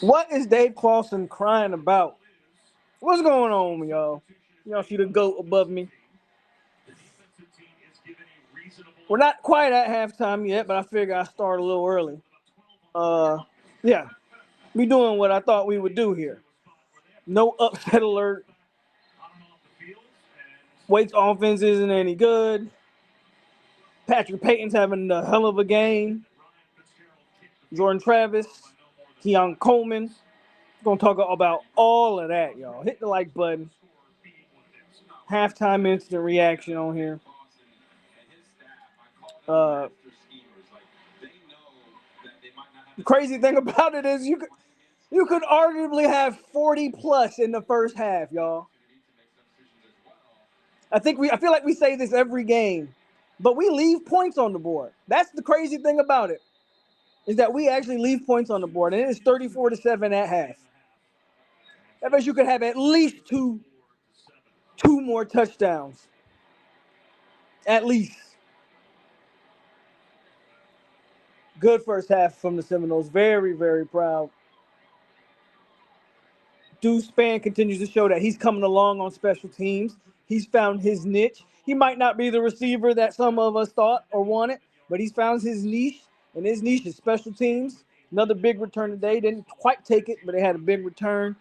What is Dave Clawson crying about? What's going on, y'all? Y'all see the goat above me? We're not quite at halftime yet, but I figure I start a little early. Yeah, we doing what I thought we would do here. No upset alert. Wade's offense isn't any good. Patrick Payton's having a hell of a game. Jordan Travis, Keon Coleman. Gonna talk about all of that, y'all. Hit the like button. Halftime instant reaction on here. The crazy thing about it is you could arguably have 40 plus in the first half, y'all. I feel like we say this every game, but we leave points on the board. That's the crazy thing about it, is that we actually leave points on the board, and it is 34-7 at half. That means you could have at least two more touchdowns. At least. Good first half from the Seminoles. Very, very proud. DuSean continues to show that he's coming along on special teams. He's found his niche. He might not be the receiver that some of us thought or wanted, but he's found his niche, and his niche is special teams. Another big return today. Didn't quite take it, but they had a big return.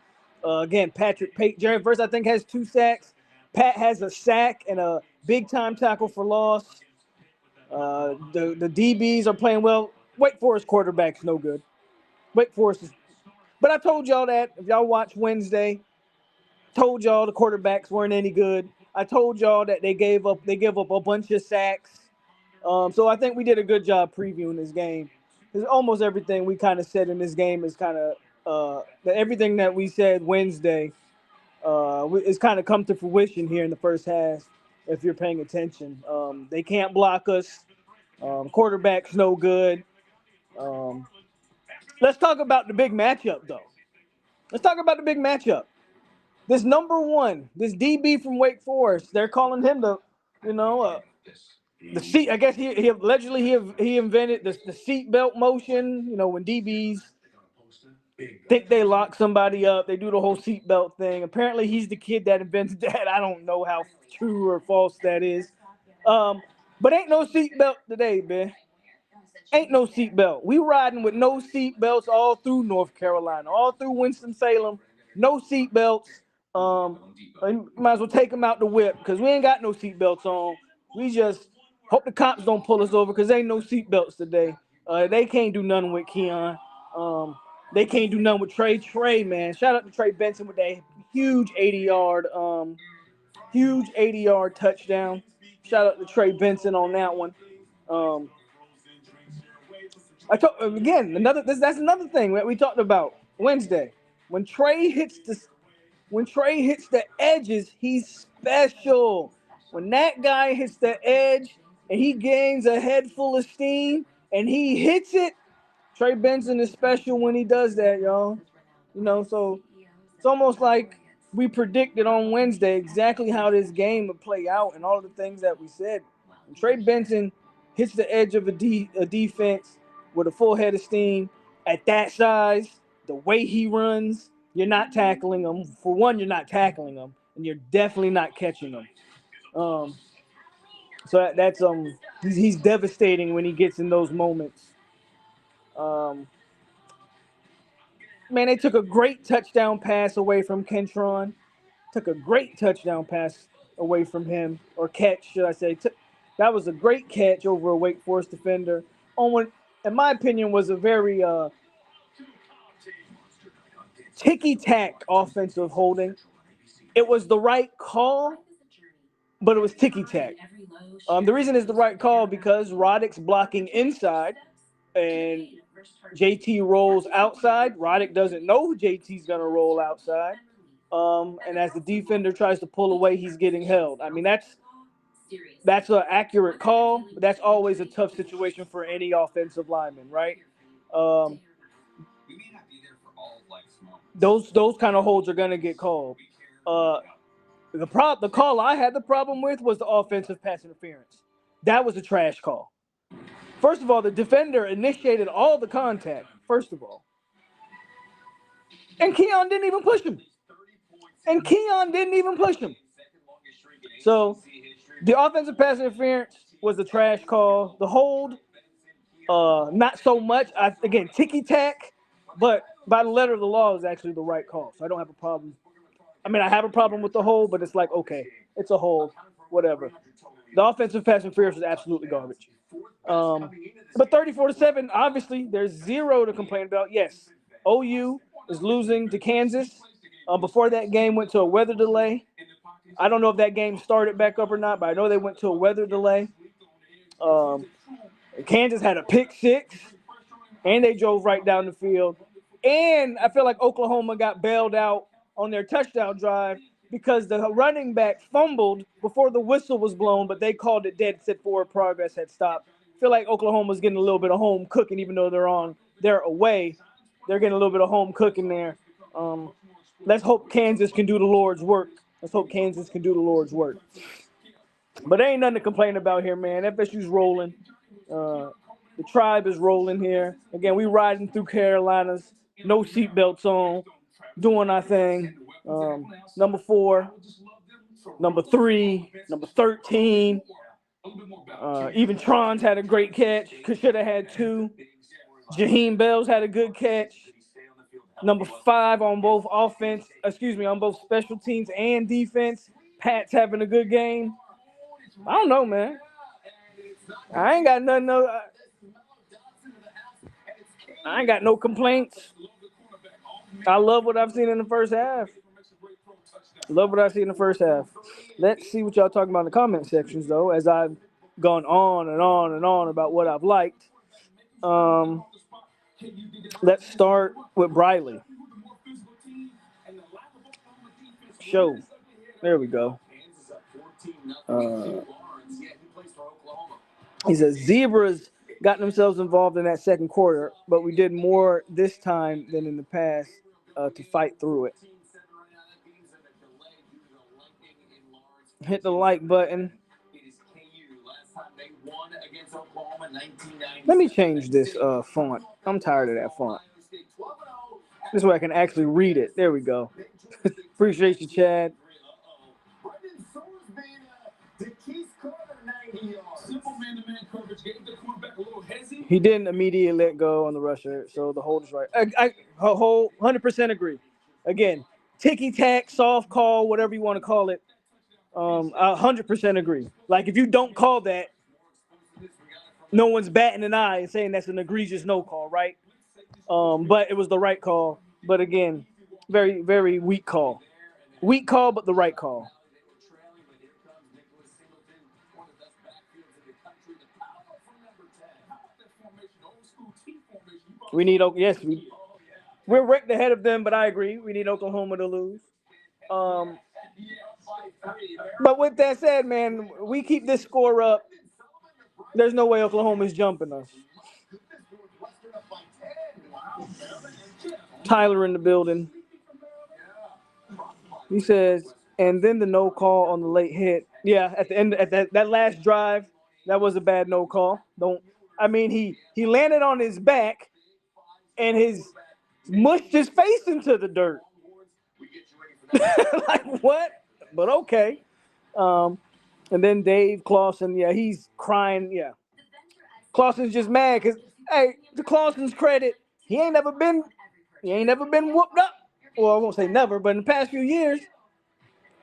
Again, Patrick Payton. Jared Verse, I think, has 2 sacks. Pat has a sack and a big-time tackle for loss. The DBs are playing well. Wake Forest quarterback's no good. Wake Forest is. But I told y'all that. If y'all watch Wednesday, told y'all the quarterbacks weren't any good. I told y'all that they gave up a bunch of sacks. So I think we did a good job previewing this game. Because almost everything we kind of said in this game is kind of everything that we said Wednesday is kind of come to fruition here in the first half. If you're paying attention, they can't block us. Quarterback's no good. Let's talk about the big matchup, though. Let's talk about the big matchup. This number one, this DB from Wake Forest, they're calling him the seat. I guess he allegedly he invented the seat belt motion. You know, when DBs think they lock somebody up, they do the whole seat belt thing. Apparently, he's the kid that invented that. I don't know how true or false that is. But ain't no seat belt today, man. Ain't no seatbelt. We riding with no seatbelts all through North Carolina, all through Winston-Salem. No seatbelts. Might as well take them out the whip because we ain't got no seatbelts on. We just hope the cops don't pull us over because ain't no seatbelts today. They can't do nothing with Keon. They can't do nothing with Trey. Trey, man. Shout out to Trey Benson with that huge 80-yard touchdown. Shout out to Trey Benson on that one. That's another thing that we talked about Wednesday. When Trey hits the edges, he's special. When that guy hits the edge and he gains a head full of steam and he hits it, Trey Benson is special when he does that, y'all. So it's almost like we predicted on Wednesday exactly how this game would play out and all the things that we said. When Trey Benson hits the edge of a defense with a full head of steam at that size, the way he runs, you're not tackling him. For one, you're not tackling him, and you're definitely not catching him. So that's he's devastating when he gets in those moments. Man, they took a great touchdown pass away from Kentron. Took a great touchdown pass away from him, or catch, should I say. That was a great catch over a Wake Forest defender. On what, in my opinion, was a very ticky-tack offensive holding. It was the right call, but it was ticky-tack. The reason it's the right call because Roddick's blocking inside, and JT rolls outside. Roddick doesn't know JT's going to roll outside. And as the defender tries to pull away, he's getting held. I mean, that's an accurate call, but that's always a tough situation for any offensive lineman, right? Those kind of holds are going to get called. The call I had the problem with was the offensive pass interference. That was a trash call. First of all, the defender initiated all the contact, first of all. And Keon didn't even push him. So the offensive pass interference was a trash call. The hold, not so much. Again, ticky-tack, but by the letter of the law is actually the right call. So I don't have a problem. I mean, I have a problem with the hold, but it's like, okay, it's a hold, whatever. The offensive pass interference was absolutely garbage. But 34-7, obviously, there's zero to complain about. Yes, OU is losing to Kansas. Before that game went to a weather delay. I don't know if that game started back up or not, but I know they went to a weather delay. Kansas had a pick six, and they drove right down the field. And I feel like Oklahoma got bailed out on their touchdown drive because the running back fumbled before the whistle was blown, but they called it dead, said forward progress had stopped. I feel like Oklahoma's getting a little bit of home cooking, even though they're away. They're getting a little bit of home cooking there. Let's hope Kansas can do the Lord's work. But there ain't nothing to complain about here, man. FSU's rolling. The tribe is rolling here. Again, we riding through Carolinas. No seatbelts on. Doing our thing. Number 4. Number 3. Number 13. Even Trons had a great catch. Should have had 2. Jaheim Bells had a good catch. Number 5 on both on both special teams and defense. Pat's having a good game. I don't know, man. I ain't got nothing. I ain't got no complaints. I love what I've seen in the first half. Let's see what y'all talking about in the comment sections, though, as I've gone on and on and on about what I've liked. Let's start with Briley. Show. There we go. He says, Zebras got themselves involved in that second quarter, but we did more this time than in the past to fight through it. Hit the like button. Let me change this font. I'm tired of that font. This way I can actually read it. There we go. Appreciate you, Chad. He didn't immediately let go on the rusher, so the hold is right. I 100% agree. Again, ticky-tack, soft call, whatever you want to call it. I 100% agree. Like, if you don't call that, no one's batting an eye and saying that's an egregious no call, right? But it was the right call. But again, very, very weak call. Weak call, but the right call. We need, yes, we're ranked ahead of them, but I agree. We need Oklahoma to lose. But with that said, man, we keep this score up. There's no way Oklahoma's jumping us. Tyler in the building. He says, and then the no call on the late hit. Yeah, at the end, at that last drive, that was a bad no call. He landed on his back and mushed his face into the dirt. Like, what? But okay. And then Dave Clawson, yeah, he's crying. Yeah. Clawson's just mad because, hey, to Clawson's credit, he ain't never been whooped up. Well, I won't say never, but in the past few years,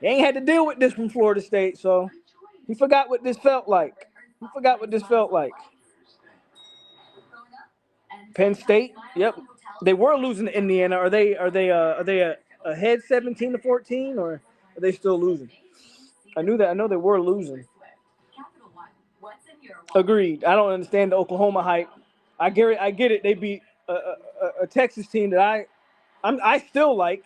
he ain't had to deal with this from Florida State, so he forgot what this felt like. Penn State, yep, they were losing to Indiana. Are they ahead 17-14, or are they still losing? I know they were losing. Agreed. I don't understand the Oklahoma hype. I get it. They beat a Texas team that I still like.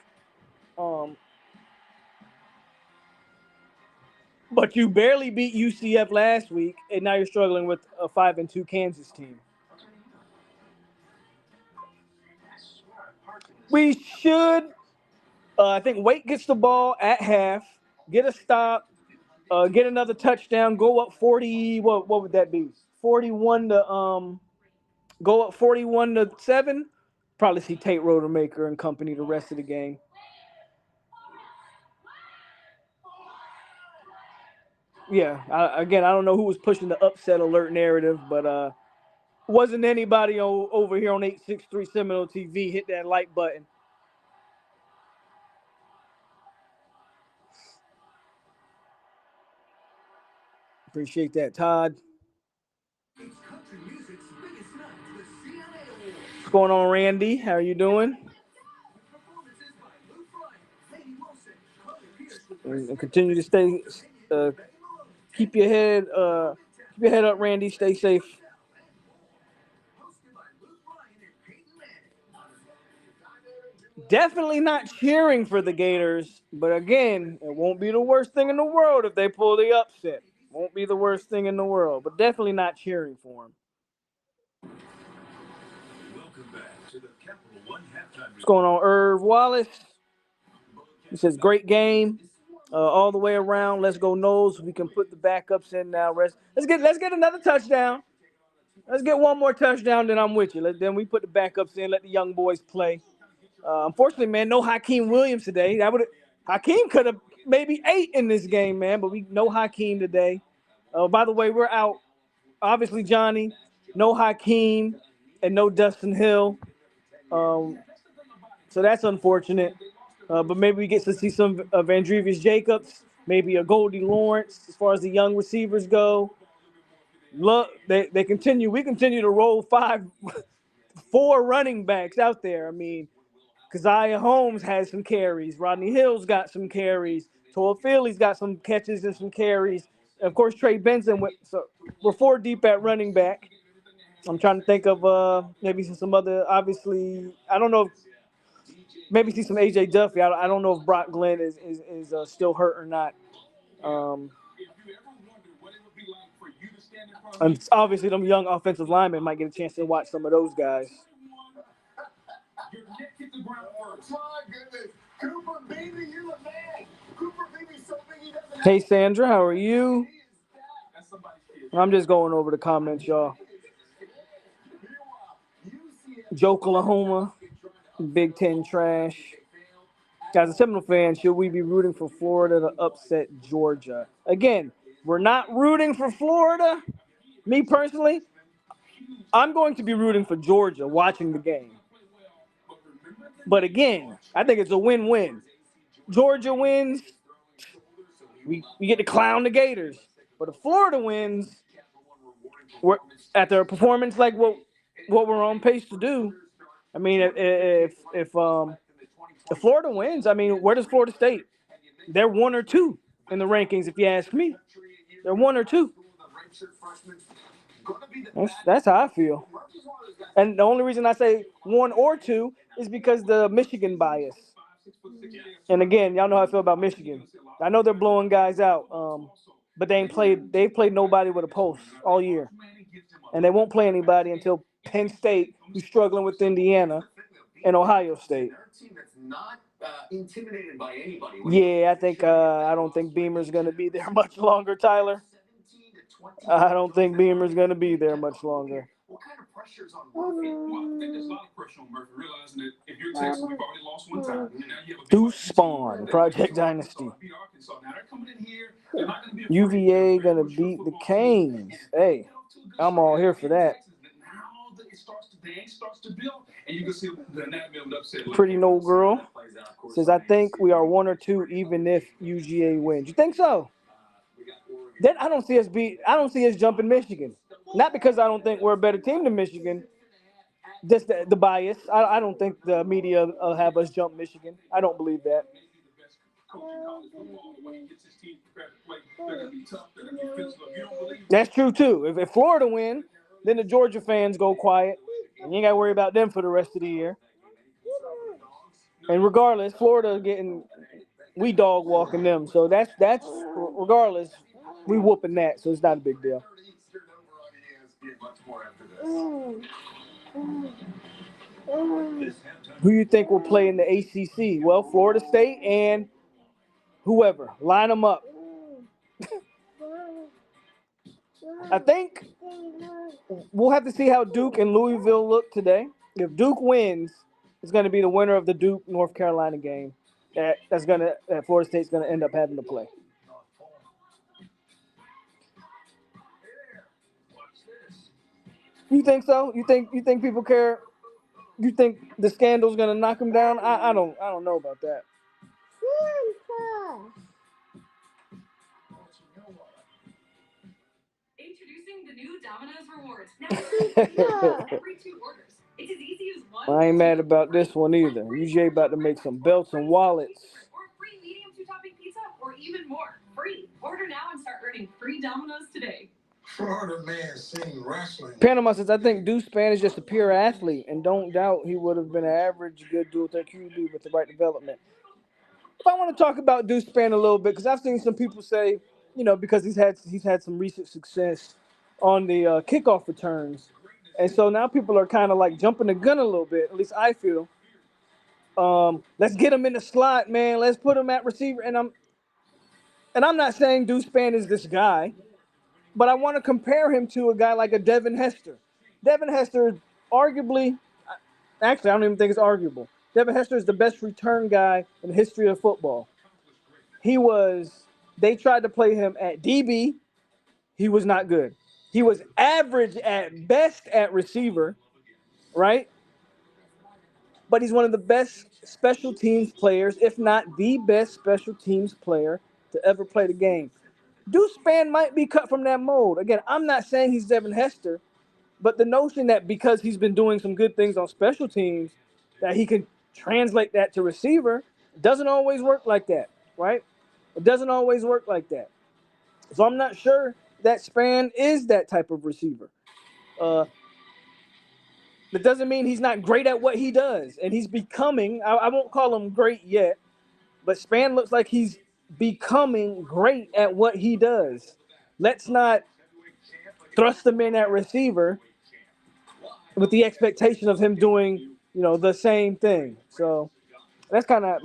But you barely beat UCF last week, and now you're struggling with a 5-2 Kansas team. We should. I think Wake gets the ball at half, get a stop, get another touchdown, go up 40. What would that be? 41 to go up 41-7. Probably see Tate Rodemaker and company the rest of the game. Yeah, I don't know who was pushing the upset alert narrative, but wasn't anybody over here on 863 Seminole TV. Hit that like button. Appreciate that, Todd. What's going on, Randy? How are you doing? And continue to stay, keep your head up, Randy. Stay safe. Definitely not cheering for the Gators, but again, it won't be the worst thing in the world if they pull the upset. Won't be the worst thing in the world, but definitely not cheering for them. What's going on, Irv Wallace? He says, great game all the way around. Let's go Noles. We can put the backups in now. Let's get another touchdown. Let's get one more touchdown, then I'm with you. Then we put the backups in, let the young boys play. Unfortunately, man, no Hakeem Williams today. Hakeem could have maybe 8 in this game, man, but no Hakeem today. By the way, we're out. Obviously, Johnny, no Hakeem and no Dustin Hill. So that's unfortunate. But maybe we get to see some of Andrevius Jacobs, maybe a Goldie Lawrence as far as the young receivers go. Look, we continue to roll 4 running backs out there. I mean, Keziah Holmes has some carries. Rodney Hill's got some carries. Toa Philly's got some catches and some carries. And of course, Trey Benson. So we're 4 deep at running back. I'm trying to think of maybe some other. Obviously, I don't know. Maybe see some AJ Duffy. I don't know if Brock Glenn is still hurt or not. And obviously, them young offensive linemen might get a chance to watch some of those guys. Hey, Sandra, how are you? I'm just going over the comments, y'all. Joklahoma, Big Ten trash. As a Seminole fan, should we be rooting for Florida to upset Georgia? Again, we're not rooting for Florida. Me personally, I'm going to be rooting for Georgia watching the game. But again, I think it's a win-win. Georgia wins, we get to clown the Gators. But if Florida wins, we're at their performance like what we're on pace to do. I mean, if Florida wins, I mean, where does Florida State? They're 1 or 2 in the rankings, if you ask me. They're 1 or 2. That's how I feel. And the only reason I say 1 or 2 is because the Michigan bias. And again, y'all know how I feel about Michigan. I know they're blowing guys out, but they've played nobody with a pulse all year. And they won't play anybody until Penn State, who's struggling with Indiana, and Ohio State. Yeah, I don't think Beamer's going to be there much longer, Tyler. I don't think Beamer's going to be there much longer. What kind of pressure is on Murphy? Well, I think there's a lot of pressure on Murphy, realizing that if you're Texas, we've already lost 1 time. DuSean, Project Dynasty. UVA going to beat the Canes. Hey, I'm all here for that. Pretty No Girl says, I think we are 1 or 2 even if UGA wins. You think so? Then I don't see us jumping Michigan. Not because I don't think we're a better team than Michigan. Just the bias. I don't think the media will have us jump Michigan. I don't believe that. That's true too. If Florida win, then the Georgia fans go quiet. And you ain't got to worry about them for the rest of the year. And regardless, Florida we dog walking them. So that's regardless, we whooping that. So it's not a big deal. Who you think will play in the ACC? Well, Florida State and whoever. Line them up. I think we'll have to see how Duke and Louisville look today. If Duke wins, is going to be the winner of the Duke North Carolina game that Florida State's going to end up having to play. You think so? You think people care? You think the scandal's going to knock him down? I don't know about that. Introducing the new Domino's Rewards. Now every 2 orders. It's as easy as one. I ain't mad about this one either. UJ about to make some belts and wallets. Or free medium 2-topping pizza, or even more. Free. Order now and start earning free Domino's today. Florida man seen wrestling. Panama says, I think DuSean is just a pure athlete, and don't doubt he would have been an average good dual threat QB with the right development. If I want to talk about DuSean a little bit, because I've seen some people say, because he's had some recent success on the kickoff returns, and so now people are kind of like jumping the gun a little bit. At least I feel. Let's get him in the slot, man. Let's put him at receiver, and I'm not saying DuSean is this guy. But I want to compare him to a guy like a Devin Hester. Devin Hester is arguably, actually, I don't even think it's arguable. Devin Hester is the best return guy in the history of football. They tried to play him at DB. He was not good. He was average at best at receiver, right? But he's one of the best special teams players, if not the best special teams player to ever play the game. DuSean might be cut from that mold. Again, I'm not saying he's Devin Hester, but the notion that because he's been doing some good things on special teams, that he can translate that to receiver doesn't always work like that, right? It doesn't always work like that. So I'm not sure that Span is that type of receiver. That doesn't mean he's not great at what he does. And he's becoming, I won't call him great yet, but Span looks like he's becoming great at what he does. Let's not thrust him in at receiver with the expectation of him doing, the same thing. So that's kind of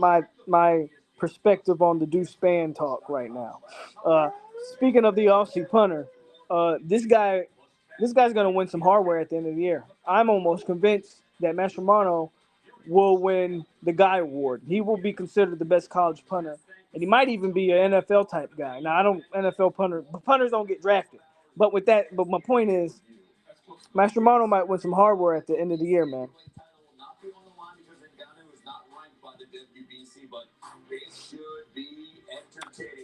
my perspective on the DuSean talk right now. Speaking of the Aussie punter, this guy's going to win some hardware at the end of the year. I'm almost convinced that Mascherano will win the Guy Award. He will be considered the best college punter. And he might even be an NFL type guy. Now, punters don't get drafted. But my point is, Mascherano might win some hardware at the end of the year, man.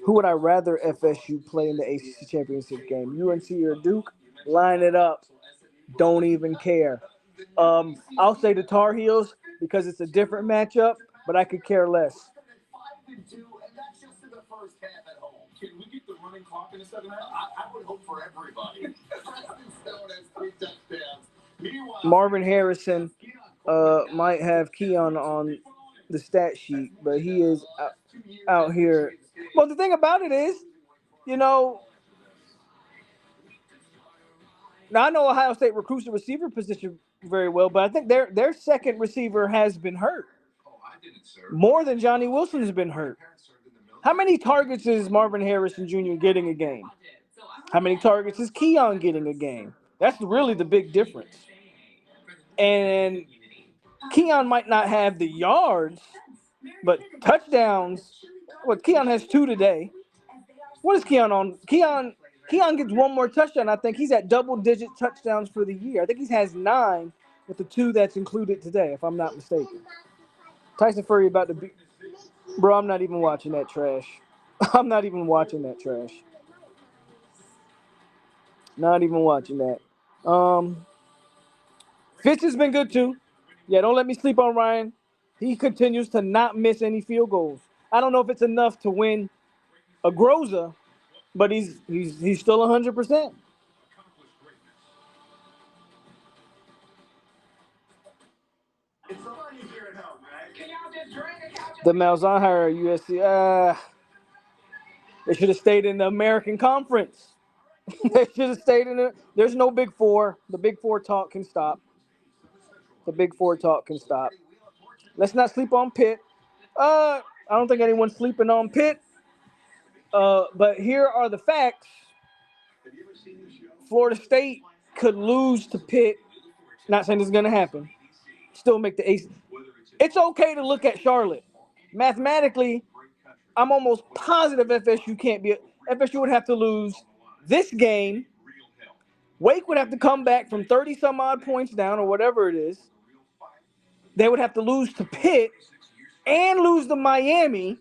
Who would I rather FSU play in the ACC Championship game? UNC or Duke? Line it up. Don't even care. I'll say the Tar Heels because it's a different matchup, but I could care less. Can we get the running clock in the second half? I would hope for everybody. Marvin Harrison might have Keon on the stat sheet, but he is out here. Well, the thing about it is, now I know Ohio State recruits the receiver position very well, but I think their second receiver has been hurt. More than Johnny Wilson has been hurt. How many targets is Marvin Harrison Jr. getting a game? How many targets is Keon getting a game? That's really the big difference. And Keon might not have the yards, but touchdowns. Well, Keon has 2 today. What is Keon on? Keon gets 1 more touchdown. I think he's at double-digit touchdowns for the year. I think he has 9 with the 2 that's included today, if I'm not mistaken. Tyson Fury about to be... Bro, I'm not even watching that trash. I'm not even watching that trash. Not even watching that. Fitz has been good too. Yeah, don't let me sleep on Ryan. He continues to not miss any field goals. I don't know if it's enough to win a Groza, but he's still 100%. The Malzahn hire USC. They should have stayed in the American Conference. They should have stayed in it. There's no Big Four. The Big Four talk can stop. The Big Four talk can stop. Let's not sleep on Pitt. I don't think anyone's sleeping on Pitt. But here are the facts. Florida State could lose to Pitt. Not saying this is going to happen. Still make the ACC. It's okay to look at Charlotte. Mathematically, I'm almost positive FSU would have to lose this game. Wake would have to come back from 30 some odd points down or whatever it is. They would have to lose to Pitt and lose to Miami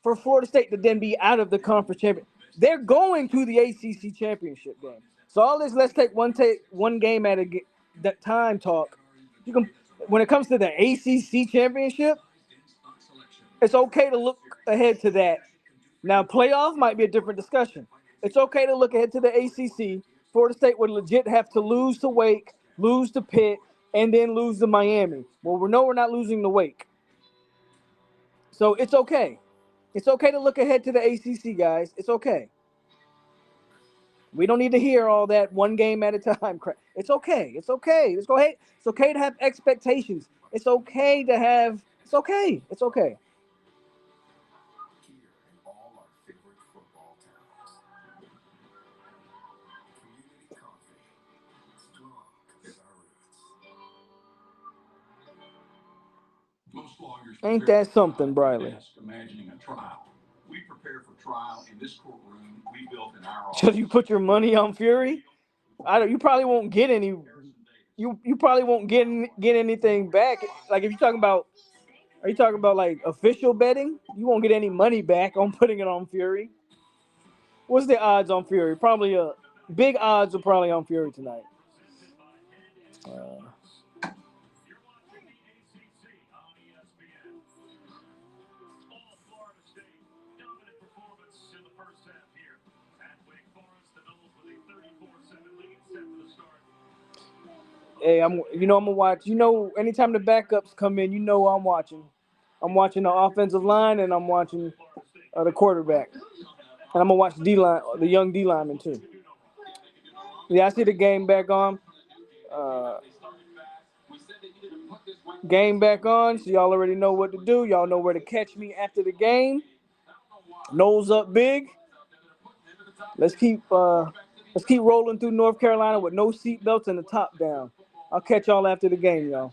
for Florida State to then be out of the conference championship. They're going to the ACC Championship Game. So all this, let's take one game at a time talk. When it comes to the ACC Championship, it's okay to look ahead to that. Now, playoff might be a different discussion. It's okay to look ahead to the ACC. Florida State would legit have to lose to Wake, lose to Pitt, and then lose to Miami. Well, we know we're not losing to Wake. So it's okay. It's okay to look ahead to the ACC, guys. It's okay. We don't need to hear all that one game at a time crap. It's okay. It's okay. Let's go ahead. It's okay to have expectations. It's okay to have. It's okay. It's okay. Here in all our favorite football towns. Community coffee. Strong as our roots. Most lawyers Ain't that something, Briley? imagining a trial. We prepare for trial in this courtroom we built in our office. Should you put your money on Fury? You probably won't get any. You probably won't get anything back. Like if you're talking about, are you talking about like official betting? You won't get any money back on putting it on Fury. What's the odds on Fury? Probably big odds are probably on Fury tonight. Hey, I'm gonna watch. Anytime the backups come in, I'm watching. I'm watching the offensive line and I'm watching the quarterback, and I'm gonna watch D-line, the young D lineman too. Yeah, I see the game back on. Game back on, so y'all already know what to do. Y'all know where to catch me after the game. Nose up big. Let's keep rolling through North Carolina with no seatbelts and the top down. I'll catch y'all after the game, y'all.